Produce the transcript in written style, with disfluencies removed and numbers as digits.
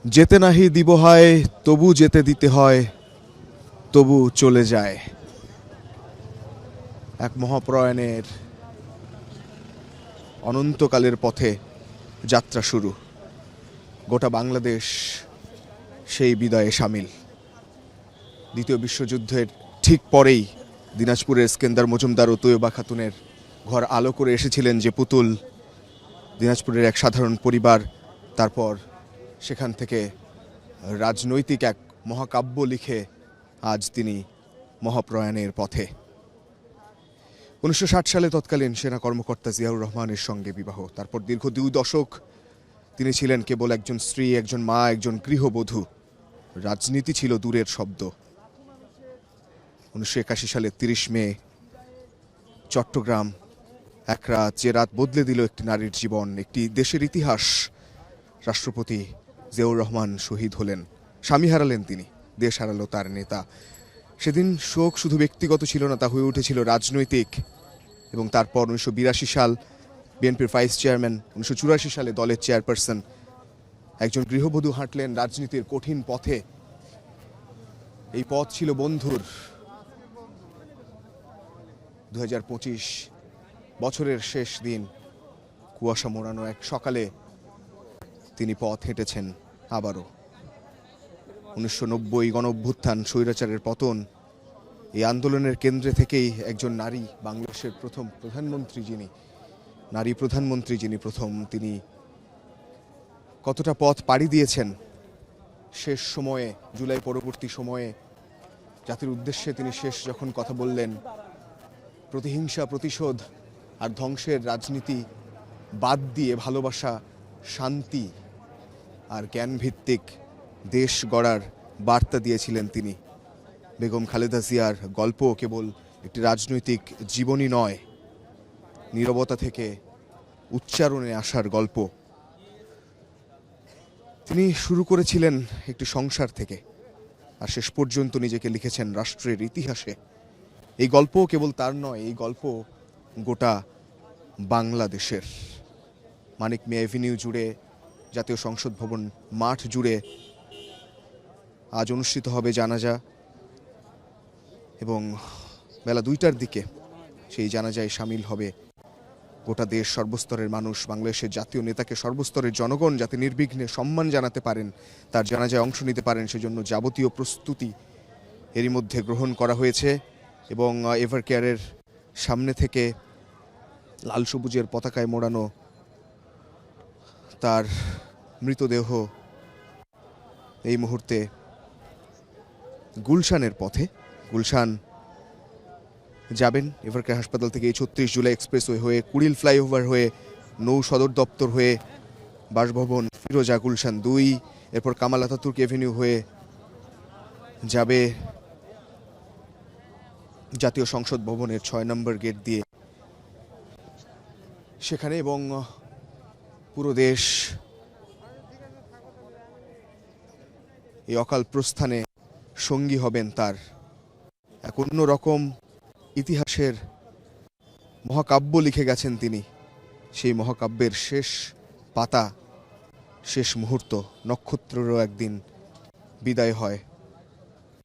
যেতে নাহি দিব হয় তবু যেতে দিতে হয়, তবু চলে যায়। এক মহাপ্রয়াণের অনন্তকালের পথে যাত্রা শুরু। গোটা বাংলাদেশ সেই বিদায়ে সামিল। দ্বিতীয় বিশ্বযুদ্ধের ঠিক পরেই দিনাজপুরের স্কেন্দার মজুমদার ও তৈয়বা খাতুনের ঘর আলো করে এসেছিলেন যে পুতুল, দিনাজপুরের এক সাধারণ পরিবার, তারপর সেখান থেকে রাজনৈতিক এক মহাকাব্য লিখে আজ তিনি মহাপ্রয়াণের পথে। 1960 সালে তৎকালীন সেনা কর্মকর্তা জিয়াউর রহমানের সঙ্গে বিবাহ। তারপর দীর্ঘ 2 দশক তিনি ছিলেন কেবল একজন স্ত্রী, একজন মা, একজন গৃহবধূ। রাজনীতি ছিল দূরের শব্দ। 1981 সালে 30 মে চট্টগ্রাম এক রাত, যে রাত বদলে দিল একটি নারীর জীবন, একটি দেশের ইতিহাস। রাষ্ট্রপতি জিয়াউর রহমান শহীদ হলেন, স্বামী হারালেন তিনি, দেশ হারালো তার নেতা। সেদিন শোক শুধু ব্যক্তিগত ছিল না, তা হয়ে উঠেছিল রাজনৈতিক। এবং তারপর 1982 সাল বিএনপির ভাইস চেয়ারম্যান, 1984 সালে দলের চেয়ারপারসন, একজন গৃহবধূ হাঁটলেন রাজনীতির কঠিন পথে। এই পথ ছিল বন্ধুর। 2025 বছরের শেষ দিন, কুয়াশা মোড়ানো এক সকালে তিনি পথ হেঁটেছেন আবারও। 1990 গণঅভ্যুত্থান, স্বৈরাচারের পতন, এই আন্দোলনের কেন্দ্রে থেকেই একজন নারী, বাংলাদেশের প্রথম প্রধানমন্ত্রী যিনি, নারী প্রধানমন্ত্রী যিনি প্রথম, তিনি কতটা পথ পাড়ি দিয়েছেন। শেষ সময়ে, জুলাই পরবর্তী সময়ে জাতির উদ্দেশ্যে তিনি শেষ যখন কথা বললেন, প্রতিহিংসা, প্রতিশোধ আর ধ্বংসের রাজনীতি বাদ দিয়ে ভালোবাসা, শান্তি আর জ্ঞানভিত্তিক দেশ গড়ার বার্তা দিয়েছিলেন তিনি। বেগম খালেদা জিয়ার গল্প কেবল একটি রাজনৈতিক জীবনী নয়, নীরবতা থেকে উচ্চারণে আসার গল্প। তিনি শুরু করেছিলেন একটি সংসার থেকে, আর শেষ পর্যন্ত নিজেকে লিখেছেন রাষ্ট্রের ইতিহাসে। এই গল্প কেবল তার নয়, এই গল্প গোটা বাংলাদেশের। মানিক মিয়া এভিনিউ জুড়ে, জাতীয় সংসদ ভবন মাঠ জুড়ে আজ অনুষ্ঠিত হবে জানাজা, এবং বেলা 2টার দিকে সেই জানাজায় সামিল হবে গোটা দেশ, সর্বস্তরের মানুষ। বাংলাদেশের জাতীয় নেতাকে সর্বস্তরের জনগণ যাতে নির্বিঘ্নে সম্মান জানাতে পারেন, তার জানাজায় অংশ নিতে পারেন, সেজন্য যাবতীয় প্রস্তুতি এরই মধ্যে গ্রহণ করা হয়েছে। এবং এভার কেয়ারের সামনে থেকে লাল সবুজের পতাকায় মোড়ানো তার মৃতদেহ এই মুহূর্তে গুলশানের পথে। গুলশান যাবেন এভার কেয়ার হাসপাতাল থেকে এই 36 জুলাই এক্সপ্রেসওয়ে হয়ে, কুড়িল ফ্লাইওভার হয়ে, নৌ সদর দপ্তর হয়ে, বাসভবন ফিরোজা গুলশান 2, এরপর কামাল আতাতুর্ক এভিনিউ হয়ে যাবে জাতীয় সংসদ ভবনের 6 নম্বর গেট দিয়ে সেখানে। এবং পুরো দেশ এই অকাল প্রস্থানে সঙ্গী হবেন তার। এক অন্যরকম ইতিহাসের মহাকাব্য লিখে গেছেন তিনি। সেই মহাকাব্যের শেষ পাতা, শেষ মুহূর্ত, নক্ষত্রেরও একদিন বিদায় হয়।